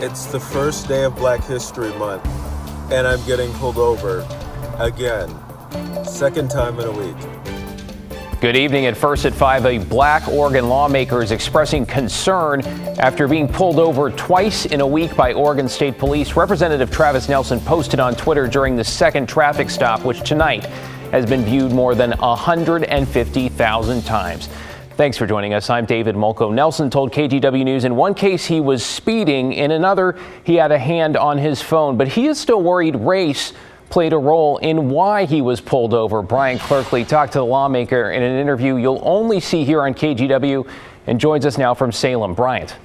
It's the first day of Black History Month, and I'm getting pulled over again. Second time in a week. Good evening. At first at 5, a Black Oregon lawmaker is expressing concern after being pulled over twice in a week by Oregon State Police. Representative Travis Nelson posted on Twitter during the second traffic stop, which tonight has been viewed more than 150,000 times. Thanks for joining us. I'm David Mulco. Nelson told KGW News in one case he was speeding, in another he had a hand on his phone, but he is still worried race played a role in why he was pulled over. Brian Clerkley talked to the lawmaker in an interview you'll only see here on KGW and joins us now from Salem. Bryant.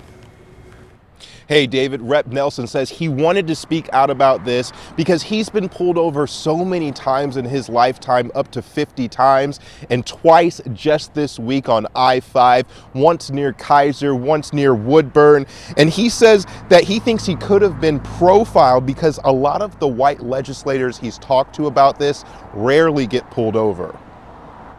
Hey, David, Rep. Nelson says he wanted to speak out about this because he's been pulled over so many times in his lifetime, up to 50 times, and twice just this week on I-5, once near Kaiser, once near Woodburn. And he says that he thinks he could have been profiled because a lot of the white legislators he's talked to about this rarely get pulled over.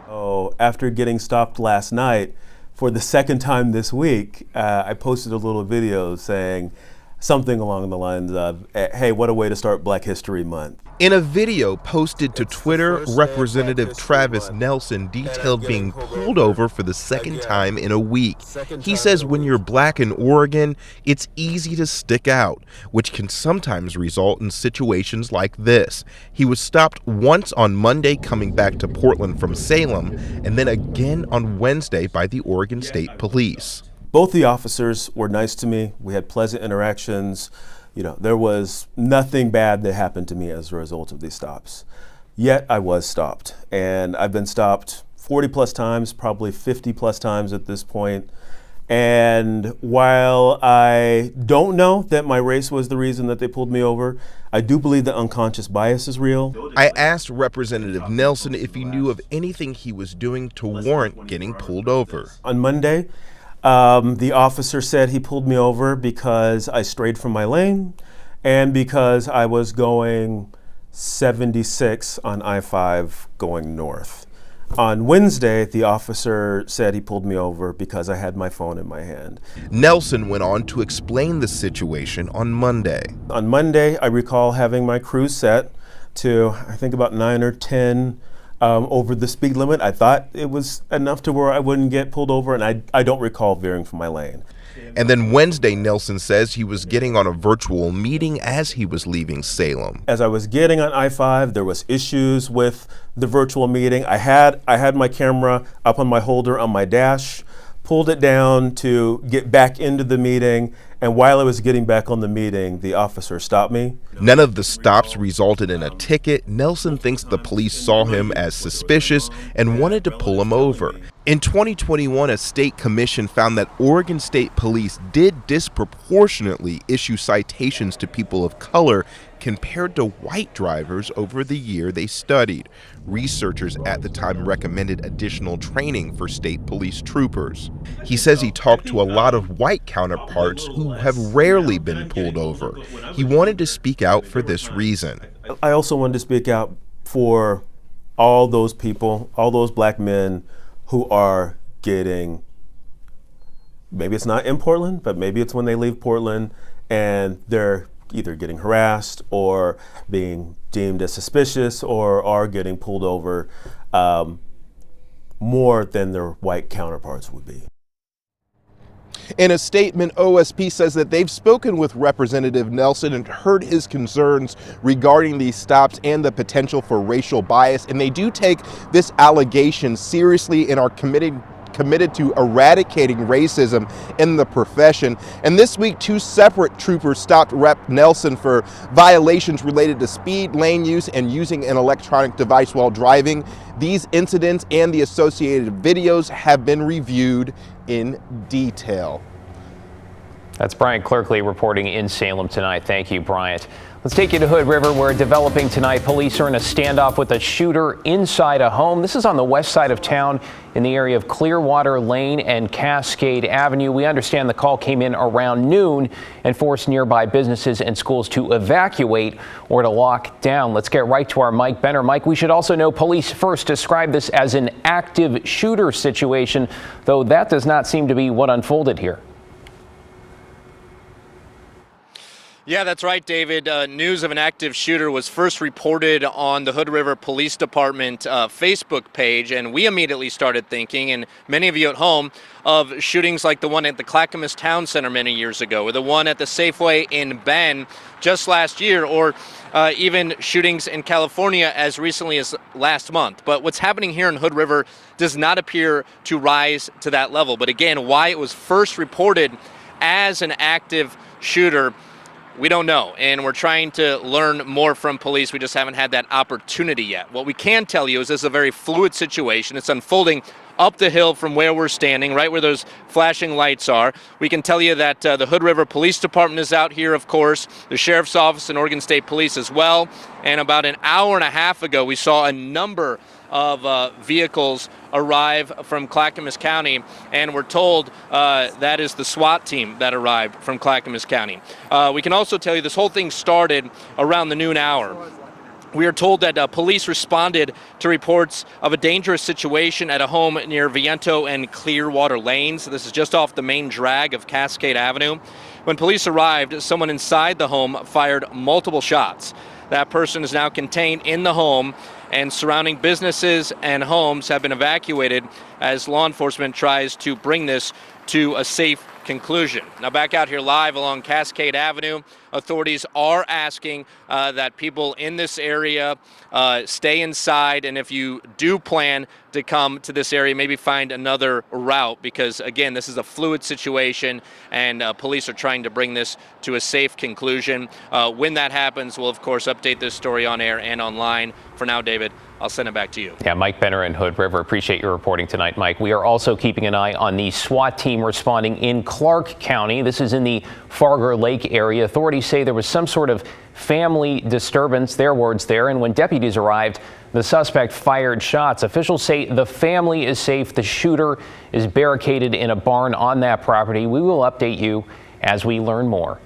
Oh, after getting stopped last night, for the second time this week, I posted a little video saying something along the lines of, hey, what a way to start Black History Month. In a video posted to Twitter, Representative Travis Nelson detailed being pulled over for the second time in a week. He says when you're Black in Oregon, it's easy to stick out, which can sometimes result in situations like this. He was stopped once on Monday coming back to Portland from Salem, and then again on Wednesday by the Oregon State Police. Both the officers were nice to me. We had pleasant interactions. You know, there was nothing bad that happened to me as a result of these stops. Yet I was stopped, and I've been stopped 40 plus times, probably 50 plus times at this point. And while I don't know that my race was the reason that they pulled me over, I do believe that unconscious bias is real. I asked Representative Nelson if he knew of anything he was doing to warrant getting pulled over. On Monday, the officer said he pulled me over because I strayed from my lane and because I was going 76 on I-5 going north. On Wednesday, the officer said he pulled me over because I had my phone in my hand. Nelson went on to explain the situation on Monday. On Monday, I recall having my cruise set to, I think, about 9 or 10 over the speed limit. I thought it was enough to where I wouldn't get pulled over, and I don't recall veering from my lane. And then Wednesday, Nelson says he was getting on a virtual meeting as he was leaving Salem. As I was getting on I-5, there was issues with the virtual meeting. I had my camera up on my holder on my dash, pulled it down to get back into the meeting, and while I was getting back on the meeting, the officer stopped me. None of the stops resulted in a ticket. Nelson thinks the police saw him as suspicious and wanted to pull him over. In 2021, a state commission found that Oregon State Police did disproportionately issue citations to people of color compared to white drivers over the year they studied. Researchers at the time recommended additional training for state police troopers. He says he talked to a lot of white counterparts who have rarely been pulled over. He wanted to speak out for this reason. I also wanted to speak out for all those people, all those Black men who are getting, maybe it's not in Portland, but maybe it's when they leave Portland and they're either getting harassed or being deemed as suspicious or are getting pulled over more than their white counterparts would be. In a statement, OSP says that they've spoken with Representative Nelson and heard his concerns regarding these stops and the potential for racial bias, and they do take this allegation seriously and are committed to eradicating racism in the profession. And this week, 2 separate troopers stopped Rep. Nelson for violations related to speed, lane use, and using an electronic device while driving. These incidents and the associated videos have been reviewed in detail. That's Brian Clerkley reporting in Salem tonight. Thank you, Bryant. Let's take you to Hood River, where developing tonight, police are in a standoff with a shooter inside a home. This is on the west side of town in the area of Clearwater Lane and Cascade Avenue. We understand the call came in around noon and forced nearby businesses and schools to evacuate or to lock down. Let's get right to our Mike Benner. Mike, we should also know police first described this as an active shooter situation, though that does not seem to be what unfolded here. Yeah, that's right, David. News of an active shooter was first reported on the Hood River Police Department Facebook page, and we immediately started thinking, and many of you at home, of shootings like the one at the Clackamas Town Center many years ago, or the one at the Safeway in Bend just last year, or even shootings in California as recently as last month. But what's happening here in Hood River does not appear to rise to that level. But again, why it was first reported as an active shooter, we don't know, and we're trying to learn more from police. We just haven't had that opportunity yet. What we can tell you is this is a very fluid situation. It's unfolding up the hill from where we're standing, right where those flashing lights are. We can tell you that the Hood River Police Department is out here, of course, the Sheriff's Office and Oregon State Police as well. And about an hour and a half ago, we saw a number of vehicles arrive from Clackamas County, and we're told that is the SWAT team that arrived from Clackamas County. We can also tell you this whole thing started around the noon hour. We are told that police responded to reports of a dangerous situation at a home near Viento and Clearwater Lanes. This is just off the main drag of Cascade Avenue. When police arrived, someone inside the home fired multiple shots. That person is now contained in the home, and surrounding businesses and homes have been evacuated as law enforcement tries to bring this to a safe conclusion. Now back out here live along Cascade Avenue, authorities are asking that people in this area stay inside, and if you do plan to come to this area, maybe find another route, because again, this is a fluid situation, and police are trying to bring this to a safe conclusion. When that happens, we'll of course update this story on air and online. For now, David, I'll send it back to you. Yeah, Mike Benner in Hood River. Appreciate your reporting tonight, Mike. We are also keeping an eye on the SWAT team responding in Clark County. This is in the Farger Lake area. Authorities say there was some sort of family disturbance, their words there, and when deputies arrived, the suspect fired shots. Officials say the family is safe. The shooter is barricaded in a barn on that property. We will update you as we learn more.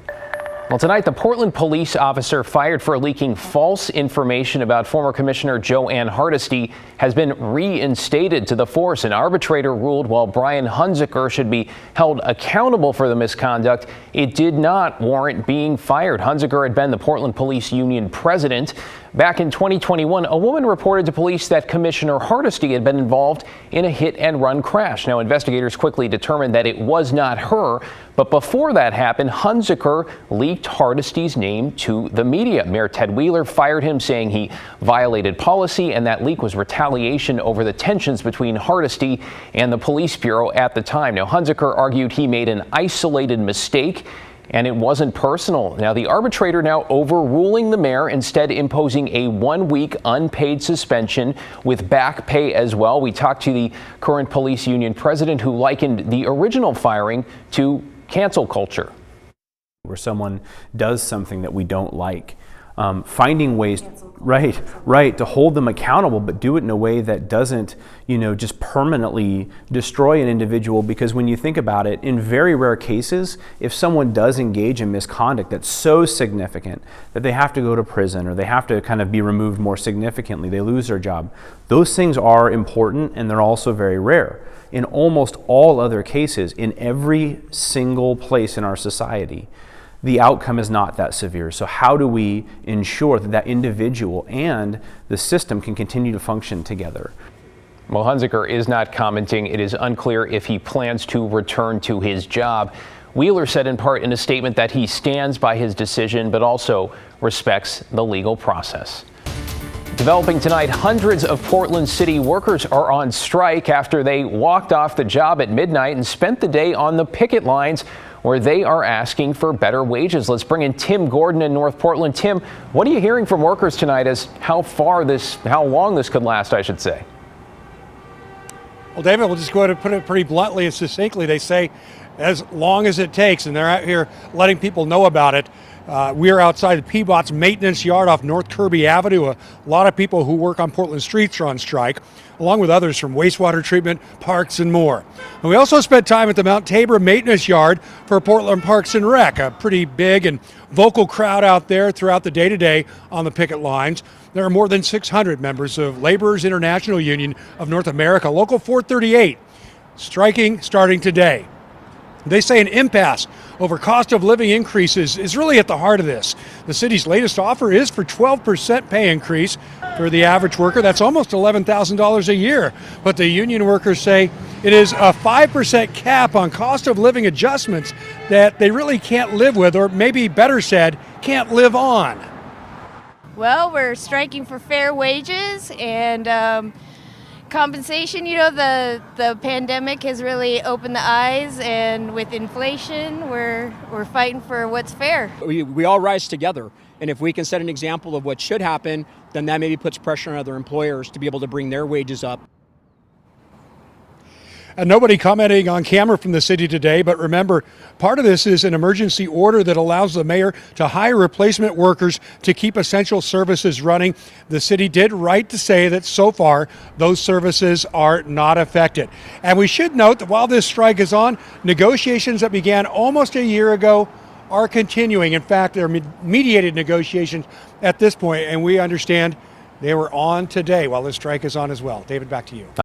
Well, tonight, the Portland police officer fired for leaking false information about former Commissioner Joanne Hardesty has been reinstated to the force. An arbitrator ruled while Brian Hunziker should be held accountable for the misconduct, it did not warrant being fired. Hunziker had been the Portland Police Union president. Back in 2021, a woman reported to police that Commissioner Hardesty had been involved in a hit-and-run crash. Now, investigators quickly determined that it was not her, but before that happened, Hunziker leaked Hardesty's name to the media. Mayor Ted Wheeler fired him, saying he violated policy, and that leak was retaliation over the tensions between Hardesty and the police bureau at the time. Now, Hunziker argued he made an isolated mistake and it wasn't personal. Now, the arbitrator now overruling the mayor, instead imposing a 1-week unpaid suspension with back pay as well. We talked to the current police union president, who likened the original firing to cancel culture. Where someone does something that we don't like, finding ways, right, to hold them accountable, but do it in a way that doesn't, just permanently destroy an individual. Because when you think about it, in very rare cases, if someone does engage in misconduct that's so significant that they have to go to prison or they have to kind of be removed more significantly, they lose their job. Those things are important, and they're also very rare. In almost all other cases, in every single place in our society, the outcome is not that severe. So how do we ensure that that individual and the system can continue to function together? Well, Hunziker is not commenting. It is unclear if he plans to return to his job. Wheeler said in part in a statement that he stands by his decision, but also respects the legal process. Developing tonight, hundreds of Portland City workers are on strike after they walked off the job at midnight and spent the day on the picket lines, where they are asking for better wages. Let's bring in Tim Gordon in North Portland. Tim, what are you hearing from workers tonight as how long this could last, I should say? Well, David, we'll just go ahead and put it pretty bluntly and succinctly. They say as long as it takes, and they're out here letting people know about it. We are outside the Peabot's maintenance yard off North Kirby Avenue. A lot of people who work on Portland streets are on strike, along with others from wastewater treatment, parks, and more. And we also spent time at the Mount Tabor maintenance yard for Portland Parks and Rec, a pretty big and vocal crowd out there throughout the day-to-day on the picket lines. There are more than 600 members of Laborers International Union of North America, Local 438, striking starting today. They say an impasse over cost of living increases is really at the heart of this. The city's latest offer is for 12% pay increase for the average worker. That's almost $11,000 a year. But the union workers say it is a 5% cap on cost of living adjustments that they really can't live with, or maybe better said, can't live on. Well, we're striking for fair wages and compensation. You know, the pandemic has really opened the eyes, and with inflation, we're fighting for what's fair. We all rise together, and if we can set an example of what should happen, then that maybe puts pressure on other employers to be able to bring their wages up. And nobody commenting on camera from the city today, but remember, part of this is an emergency order that allows the mayor to hire replacement workers to keep essential services running. The city did write to say that so far those services are not affected. And we should note that while this strike is on, negotiations that began almost a year ago are continuing. In fact, they're mediated negotiations at this point, and we understand they were on today while this strike is on as well. David, back to you.